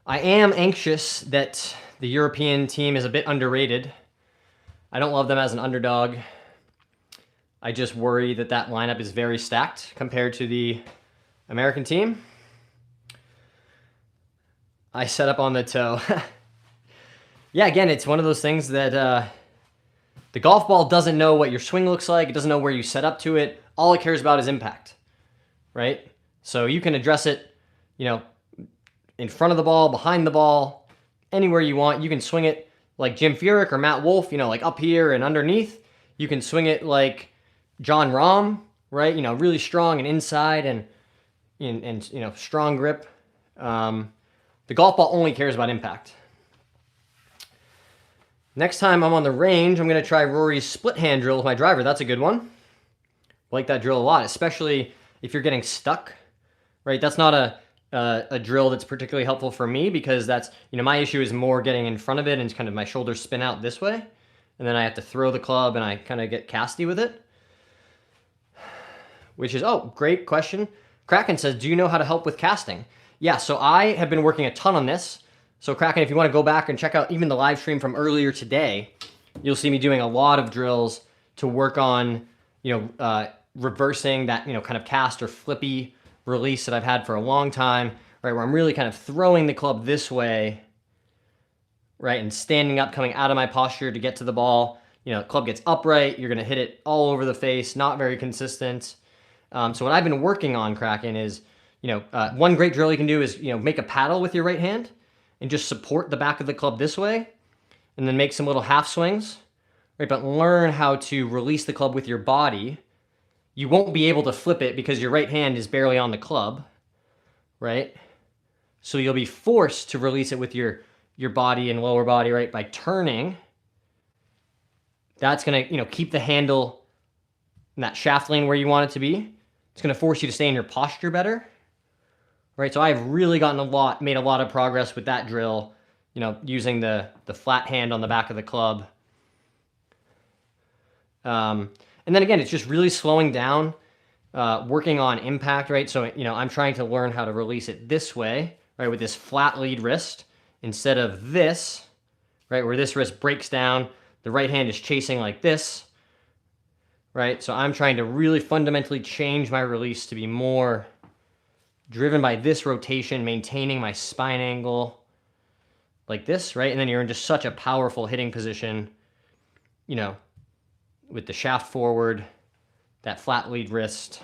I am anxious that the European team is a bit underrated. I don't love them as an underdog. I just worry that that lineup is very stacked compared to the American team. I set up on the toe. Yeah, again, it's one of those things that the golf ball doesn't know what your swing looks like. It doesn't know where you set up to it. All it cares about is impact, right? So you can address it, you know, in front of the ball, behind the ball, anywhere you want. You can swing it like Jim Furyk or Matt Wolff, you know, like up here and underneath. You can swing it like John Rahm, right? You know, really strong and inside and you know, strong grip. The golf ball only cares about impact. Next time I'm on the range, I'm going to try Rory's split hand drill with my driver. That's a good one. I like that drill a lot, especially if you're getting stuck, right? That's not a drill that's particularly helpful for me because that's, you know, my issue is more getting in front of it and kind of my shoulders spin out this way. And then I have to throw the club and I kind of get casty with it. Which is, oh, great question. Kraken says, do you know how to help with casting? Yeah, so I have been working a ton on this. So Kraken, if you want to go back and check out even the live stream from earlier today, you'll see me doing a lot of drills to work on, you know, reversing that, you know, kind of cast or flippy release that I've had for a long time, right, where I'm really kind of throwing the club this way, right, and standing up, coming out of my posture to get to the ball. You know, the club gets upright, you're going to hit it all over the face, not very consistent. So what I've been working on, Kraken, is, you know, one great drill you can do is, you know, make a paddle with your right hand and just support the back of the club this way and then make some little half swings, right? But learn how to release the club with your body. You won't be able to flip it because your right hand is barely on the club, right? So you'll be forced to release it with your body and lower body, right? By turning. That's going to, you know, keep the handle in that shaft lane where you want it to be. It's going to force you to stay in your posture better. Right, so I've really made a lot of progress with that drill, you know, using the flat hand on the back of the club. And then again, it's just really slowing down, working on impact, right? So, you know, I'm trying to learn how to release it this way, right, with this flat lead wrist instead of this, right, where this wrist breaks down, the right hand is chasing like this, right? So I'm trying to really fundamentally change my release to be more driven by this rotation, maintaining my spine angle like this, right? And then you're in just such a powerful hitting position, you know, with the shaft forward, that flat lead wrist.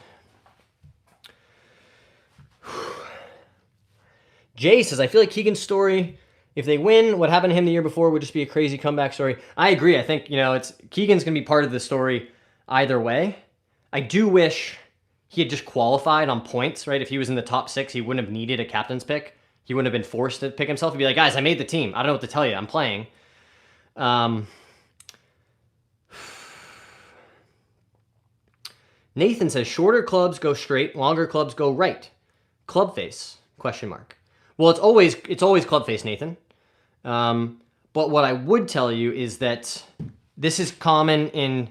Jay says, I feel like Keegan's story, if they win, what happened to him the year before would just be a crazy comeback story. I agree. I think, you know, Keegan's going to be part of the story either way. I do wish he had just qualified on points, right? If he was in the top 6, he wouldn't have needed a captain's pick. He wouldn't have been forced to pick himself. He'd be like, guys, I made the team. I don't know what to tell you. I'm playing. Nathan says, shorter clubs go straight, longer clubs go right. Club face, question mark. Well, it's always club face, Nathan. But what I would tell you is that this is common in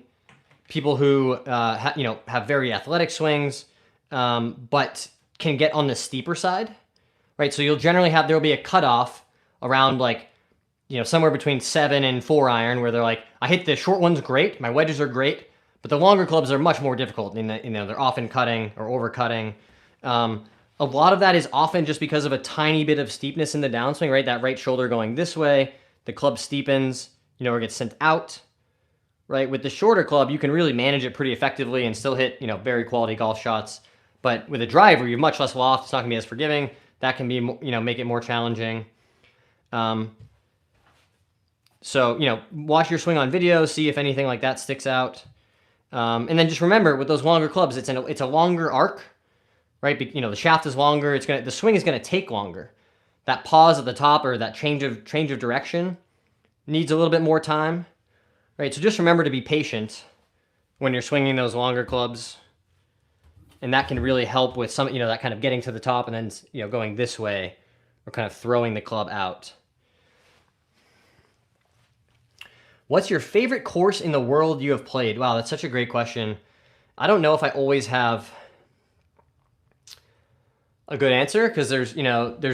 people who you know, have very athletic swings, but can get on the steeper side, right? So you'll generally there'll be a cutoff around like, you know, somewhere between 7 and 4 iron where they're like, I hit the short ones great, my wedges are great, but the longer clubs are much more difficult. You know, they're often cutting or over cutting. A lot of that is often just because of a tiny bit of steepness in the downswing, right? That right shoulder going this way, the club steepens, you know, or gets sent out. Right, with the shorter club, you can really manage it pretty effectively and still hit, you know, very quality golf shots. But with a driver, you're much less loft. It's not going to be as forgiving. That can be, you know, make it more challenging. So, you know, watch your swing on video, see if anything like that sticks out. And then just remember, with those longer clubs, it's a longer arc, right? You know, the shaft is longer. The swing is gonna take longer. That pause at the top, or that change of direction, needs a little bit more time, right? So just remember to be patient when you're swinging those longer clubs, and that can really help with some, you know, that kind of getting to the top and then, you know, going this way, or kind of throwing the club out. What's your favorite course in the world you have played? Wow, that's such a great question. I don't know if I always have a good answer, because there's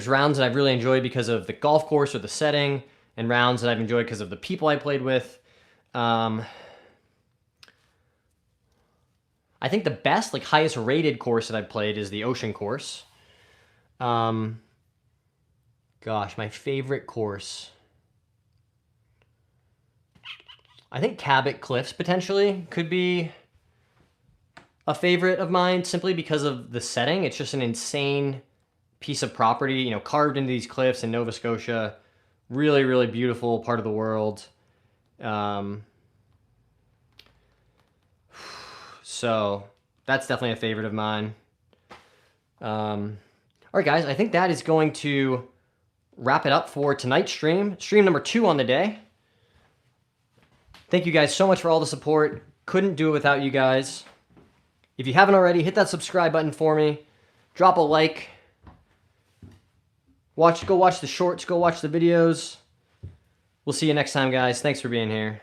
rounds that I've really enjoyed because of the golf course or the setting, and rounds that I've enjoyed because of the people I played with. I think the best, like highest rated course that I've played is the Ocean course. Gosh, my favorite course. I think Cabot Cliffs potentially could be a favorite of mine, simply because of the setting. It's just an insane piece of property, you know, carved into these cliffs in Nova Scotia. Really, really beautiful part of the world. So that's definitely a favorite of mine. All right, guys, I think that is going to wrap it up for tonight's stream. Stream number 2 on the day. Thank you guys so much for all the support. Couldn't do it without you guys. If you haven't already, hit that subscribe button for me. Drop a like. Go watch the shorts. Go watch the videos. We'll see you next time, guys. Thanks for being here.